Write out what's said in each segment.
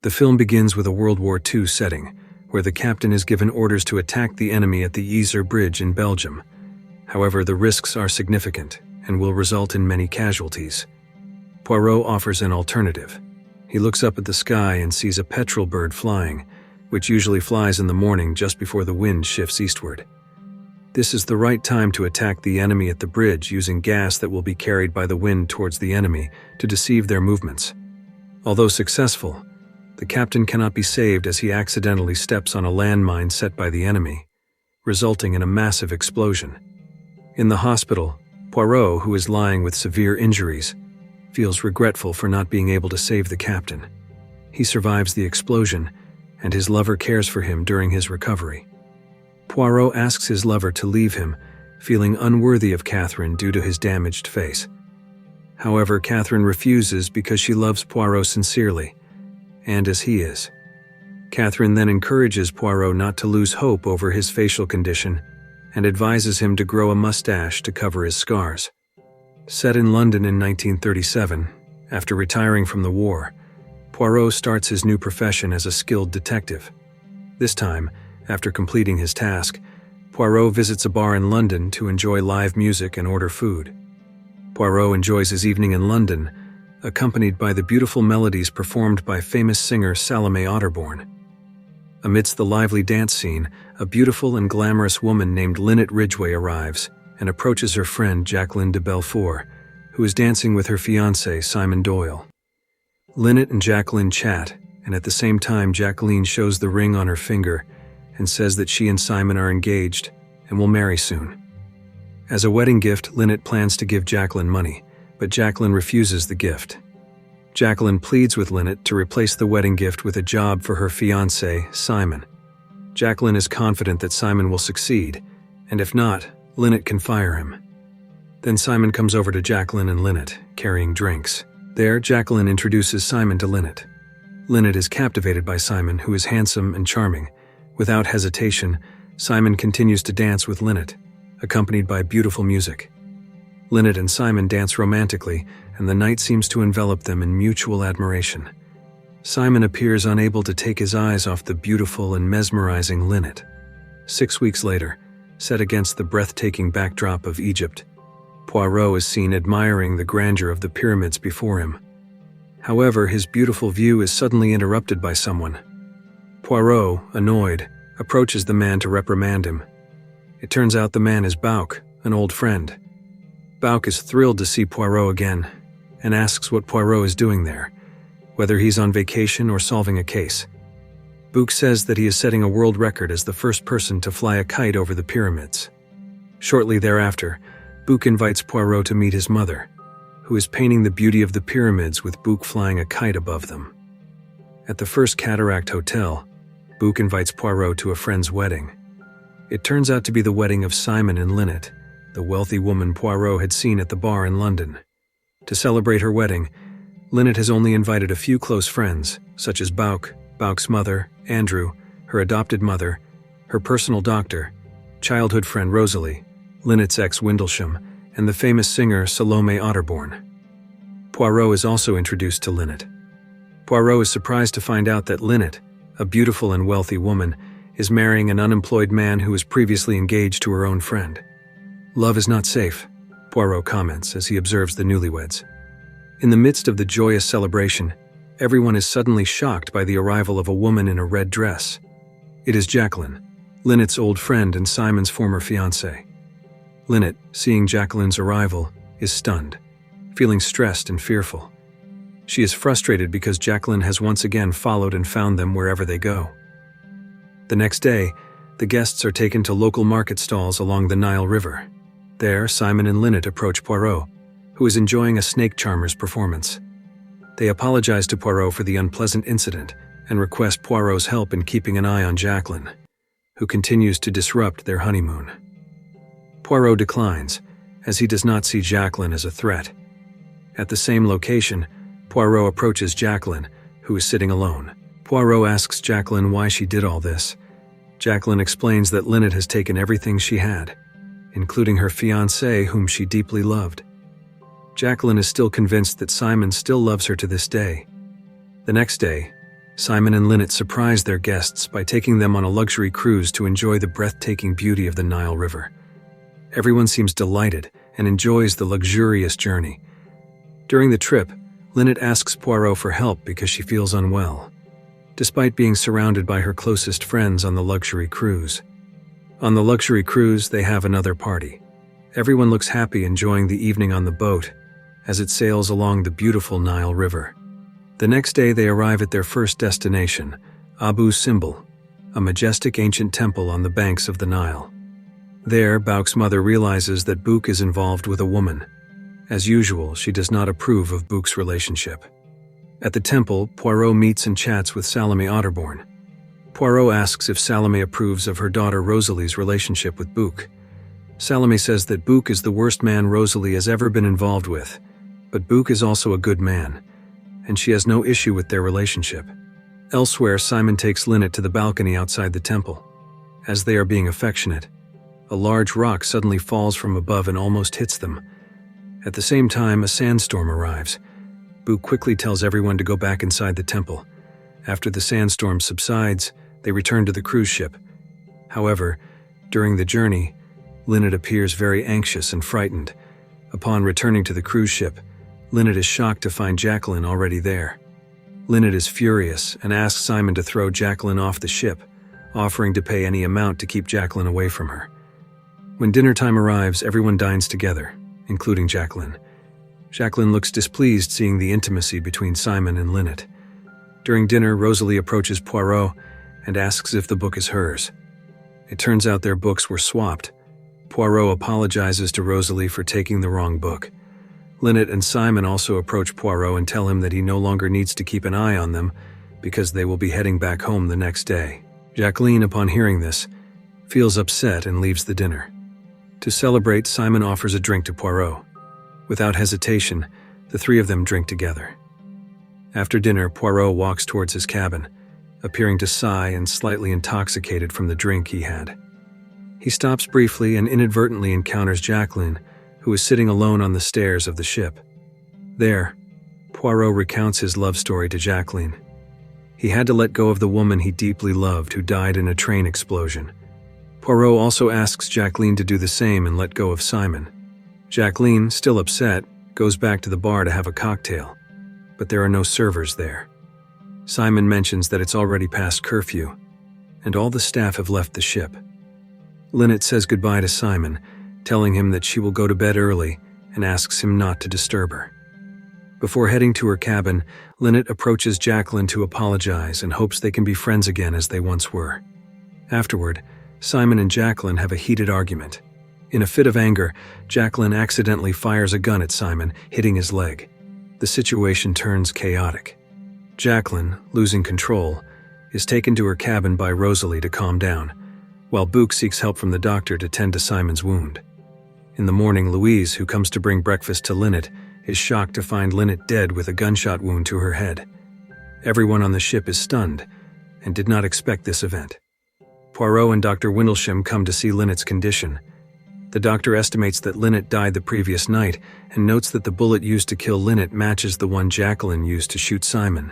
The film begins with a World War II setting, where the captain is given orders to attack the enemy at the Yser Bridge in Belgium. However, the risks are significant and will result in many casualties. Poirot offers an alternative. He looks up at the sky and sees a petrel bird flying, which usually flies in the morning just before the wind shifts eastward. This is the right time to attack the enemy at the bridge using gas that will be carried by the wind towards the enemy to deceive their movements. Although successful, the captain cannot be saved as he accidentally steps on a landmine set by the enemy, resulting in a massive explosion. In the hospital, Poirot, who is lying with severe injuries, feels regretful for not being able to save the captain. He survives the explosion, and his lover cares for him during his recovery. Poirot asks his lover to leave him, feeling unworthy of Catherine due to his damaged face. However, Catherine refuses because she loves Poirot sincerely, and as he is. Catherine then encourages Poirot not to lose hope over his facial condition and advises him to grow a mustache to cover his scars. Set in London in 1937, after retiring from the war, Poirot starts his new profession as a skilled detective. This time, after completing his task, Poirot visits a bar in London to enjoy live music and order food. Poirot enjoys his evening in London, accompanied by the beautiful melodies performed by famous singer Salome Otterborn. Amidst the lively dance scene, a beautiful and glamorous woman named Lynette Ridgway arrives and approaches her friend Jacqueline de Belfort, who is dancing with her fiancé Simon Doyle. Lynette and Jacqueline chat, and at the same time Jacqueline shows the ring on her finger and says that she and Simon are engaged and will marry soon. As a wedding gift, Lynette plans to give Jacqueline money, but Jacqueline refuses the gift. Jacqueline pleads with Lynette to replace the wedding gift with a job for her fiancé, Simon. Jacqueline is confident that Simon will succeed, and if not, Lynette can fire him. Then Simon comes over to Jacqueline and Lynette, carrying drinks. There, Jacqueline introduces Simon to Lynette. Lynette is captivated by Simon, who is handsome and charming. Without hesitation, Simon continues to dance with Lynette, accompanied by beautiful music. Lynette and Simon dance romantically, and the night seems to envelop them in mutual admiration. Simon appears unable to take his eyes off the beautiful and mesmerizing Lynette. 6 weeks later, set against the breathtaking backdrop of Egypt, Poirot is seen admiring the grandeur of the pyramids before him. However, his beautiful view is suddenly interrupted by someone. Poirot, annoyed, approaches the man to reprimand him. It turns out the man is Bouc, an old friend. Bouc is thrilled to see Poirot again and asks what Poirot is doing there, whether he's on vacation or solving a case. Bouc says that he is setting a world record as the first person to fly a kite over the pyramids. Shortly thereafter, Bouc invites Poirot to meet his mother, who is painting the beauty of the pyramids with Bouc flying a kite above them. At the First Cataract Hotel, Bouc invites Poirot to a friend's wedding. It turns out to be the wedding of Simon and Lynette, the wealthy woman Poirot had seen at the bar in London. To celebrate her wedding, Lynette has only invited a few close friends, such as Bouc, Bouc's mother, Andrew, her adopted mother, her personal doctor, childhood friend Rosalie, Lynette's ex Windlesham, and the famous singer Salome Otterborn. Poirot is also introduced to Lynette. Poirot is surprised to find out that Lynette, a beautiful and wealthy woman, is marrying an unemployed man who was previously engaged to her own friend. "Love is not safe," Poirot comments as he observes the newlyweds. In the midst of the joyous celebration, everyone is suddenly shocked by the arrival of a woman in a red dress. It is Jacqueline, Lynette's old friend and Simon's former fiancée. Lynette, seeing Jacqueline's arrival, is stunned, feeling stressed and fearful. She is frustrated because Jacqueline has once again followed and found them wherever they go. The next day, the guests are taken to local market stalls along the Nile River. There, Simon and Lynette approach Poirot, who is enjoying a snake charmer's performance. They apologize to Poirot for the unpleasant incident and request Poirot's help in keeping an eye on Jacqueline, who continues to disrupt their honeymoon. Poirot declines, as he does not see Jacqueline as a threat. At the same location, Poirot approaches Jacqueline, who is sitting alone. Poirot asks Jacqueline why she did all this. Jacqueline explains that Lynette has taken everything she had, including her fiancé whom she deeply loved. Jacqueline is still convinced that Simon still loves her to this day. The next day, Simon and Lynette surprise their guests by taking them on a luxury cruise to enjoy the breathtaking beauty of the Nile River. Everyone seems delighted and enjoys the luxurious journey. During the trip, Lynette asks Poirot for help because she feels unwell, despite being surrounded by her closest friends on the luxury cruise. On the luxury cruise, they have another party. Everyone looks happy enjoying the evening on the boat as it sails along the beautiful Nile River. The next day they arrive at their first destination, Abu Simbel, a majestic ancient temple on the banks of the Nile. There, Bouk's mother realizes that Bouk is involved with a woman. As usual, she does not approve of Bouk's relationship. At the temple, Poirot meets and chats with Salome Otterborn. Poirot asks if Salome approves of her daughter Rosalie's relationship with Bouk. Salome says that Bouk is the worst man Rosalie has ever been involved with, but Bouk is also a good man, and she has no issue with their relationship. Elsewhere, Simon takes Lynette to the balcony outside the temple. As they are being affectionate, a large rock suddenly falls from above and almost hits them. At the same time, a sandstorm arrives. Bouk quickly tells everyone to go back inside the temple. After the sandstorm subsides, they return to the cruise ship. However, during the journey, Lynette appears very anxious and frightened. Upon returning to the cruise ship, Lynette is shocked to find Jacqueline already there. Lynette is furious and asks Simon to throw Jacqueline off the ship, offering to pay any amount to keep Jacqueline away from her. When dinner time arrives, everyone dines together, including Jacqueline. Jacqueline looks displeased seeing the intimacy between Simon and Lynette. During dinner, Rosalie approaches Poirot and asks if the book is hers. It turns out their books were swapped. Poirot apologizes to Rosalie for taking the wrong book. Lynette and Simon also approach Poirot and tell him that he no longer needs to keep an eye on them because they will be heading back home the next day. Jacqueline, upon hearing this, feels upset and leaves the dinner. To celebrate, Simon offers a drink to Poirot. Without hesitation, the three of them drink together. After dinner, Poirot walks towards his cabin, appearing to sigh and slightly intoxicated from the drink he had. He stops briefly and inadvertently encounters Jacqueline, who is sitting alone on the stairs of the ship. There, Poirot recounts his love story to Jacqueline. He had to let go of the woman he deeply loved who died in a train explosion. Poirot also asks Jacqueline to do the same and let go of Simon. Jacqueline, still upset, goes back to the bar to have a cocktail, but there are no servers there. Simon mentions that it's already past curfew, and all the staff have left the ship. Lynette says goodbye to Simon, telling him that she will go to bed early and asks him not to disturb her. Before heading to her cabin, Lynette approaches Jacqueline to apologize and hopes they can be friends again as they once were. Afterward, Simon and Jacqueline have a heated argument. In a fit of anger, Jacqueline accidentally fires a gun at Simon, hitting his leg. The situation turns chaotic. Jacqueline, losing control, is taken to her cabin by Rosalie to calm down, while Bouk seeks help from the doctor to tend to Simon's wound. In the morning, Louise, who comes to bring breakfast to Lynette, is shocked to find Lynette dead with a gunshot wound to her head. Everyone on the ship is stunned and did not expect this event. Poirot and Dr. Windlesham come to see Lynette's condition. The doctor estimates that Lynette died the previous night and notes that the bullet used to kill Lynette matches the one Jacqueline used to shoot Simon.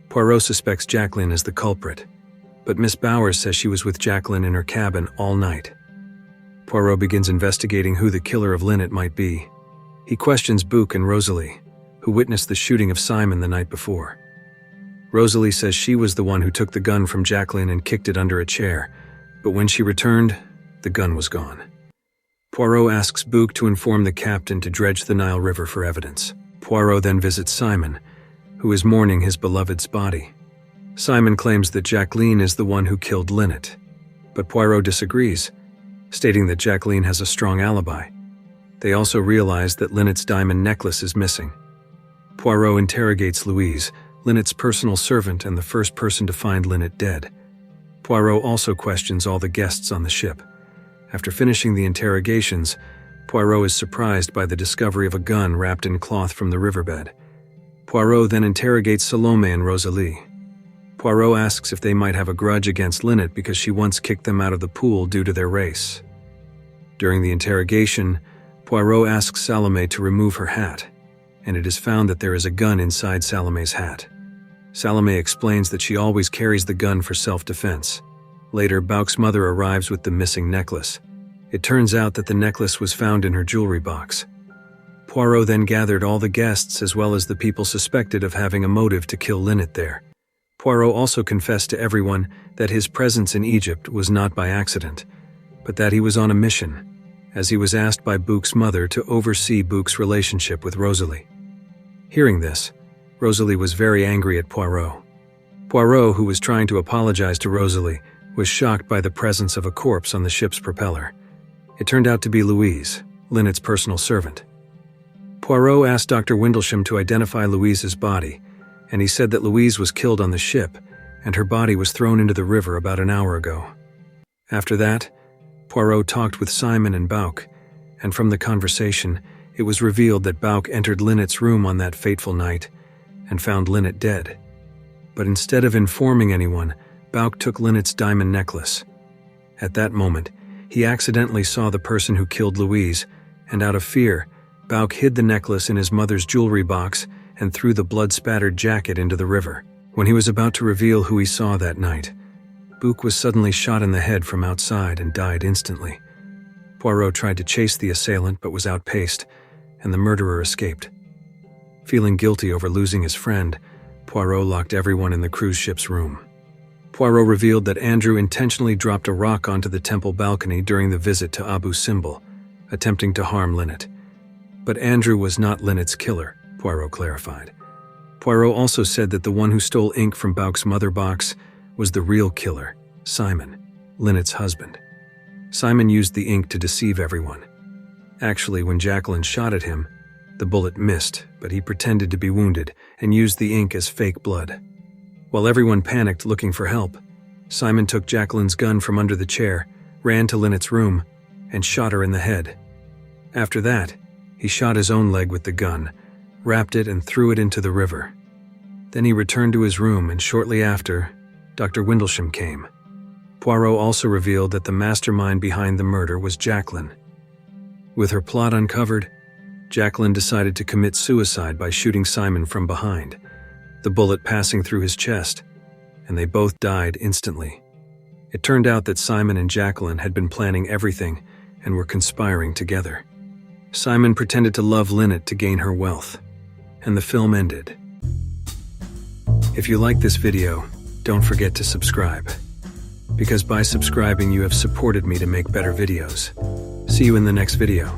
Poirot suspects Jacqueline as the culprit, but Miss Bowers says she was with Jacqueline in her cabin all night. Poirot begins investigating who the killer of Lynette might be. He questions Bouk and Rosalie, who witnessed the shooting of Simon the night before. Rosalie says she was the one who took the gun from Jacqueline and kicked it under a chair, but when she returned, the gun was gone. Poirot asks Bouk to inform the captain to dredge the Nile River for evidence. Poirot then visits Simon, who is mourning his beloved's body. Simon claims that Jacqueline is the one who killed Lynette, but Poirot disagrees, stating that Jacqueline has a strong alibi. They also realize that Lynette's diamond necklace is missing. Poirot interrogates Louise, Lynette's personal servant and the first person to find Lynette dead. Poirot also questions all the guests on the ship. After finishing the interrogations, Poirot is surprised by the discovery of a gun wrapped in cloth from the riverbed. Poirot then interrogates Salome and Rosalie. Poirot asks if they might have a grudge against Lynette because she once kicked them out of the pool due to their race. During the interrogation, Poirot asks Salome to remove her hat, and it is found that there is a gun inside Salome's hat. Salome explains that she always carries the gun for self-defense. Later, Bouc's mother arrives with the missing necklace. It turns out that the necklace was found in her jewelry box. Poirot then gathered all the guests as well as the people suspected of having a motive to kill Lynette there. Poirot also confessed to everyone that his presence in Egypt was not by accident, but that he was on a mission, as he was asked by Bouc's mother to oversee Bouc's relationship with Rosalie. Hearing this, Rosalie was very angry at Poirot. Poirot, who was trying to apologize to Rosalie, was shocked by the presence of a corpse on the ship's propeller. It turned out to be Louise, Lynette's personal servant. Poirot asked Dr. Windlesham to identify Louise's body, and he said that Louise was killed on the ship, and her body was thrown into the river about an hour ago. After that, Poirot talked with Simon and Bouc, and from the conversation, it was revealed that Bouc entered Lynette's room on that fateful night and found Lynette dead. But instead of informing anyone, Bouc took Lynette's diamond necklace. At that moment, he accidentally saw the person who killed Louise, and out of fear, Bouc hid the necklace in his mother's jewelry box and threw the blood-spattered jacket into the river. When he was about to reveal who he saw that night, Bouc was suddenly shot in the head from outside and died instantly. Poirot tried to chase the assailant but was outpaced, and the murderer escaped. Feeling guilty over losing his friend, Poirot locked everyone in the cruise ship's room. Poirot revealed that Andrew intentionally dropped a rock onto the temple balcony during the visit to Abu Simbel, attempting to harm Lynette. But Andrew was not Lynette's killer, Poirot clarified. Poirot also said that the one who stole ink from Bouc's mother box was the real killer, Simon, Lynette's husband. Simon used the ink to deceive everyone. Actually, when Jacqueline shot at him, the bullet missed, but he pretended to be wounded and used the ink as fake blood. While everyone panicked looking for help, Simon took Jacqueline's gun from under the chair, ran to Lynette's room, and shot her in the head. After that, he shot his own leg with the gun, wrapped it and threw it into the river. Then he returned to his room, and shortly after, Dr. Windlesham came. Poirot also revealed that the mastermind behind the murder was Jacqueline. With her plot uncovered, Jacqueline decided to commit suicide by shooting Simon from behind, the bullet passing through his chest, and they both died instantly. It turned out that Simon and Jacqueline had been planning everything and were conspiring together. Simon pretended to love Lynette to gain her wealth, and the film ended. If you like this video, don't forget to subscribe, because by subscribing you have supported me to make better videos. See you in the next video.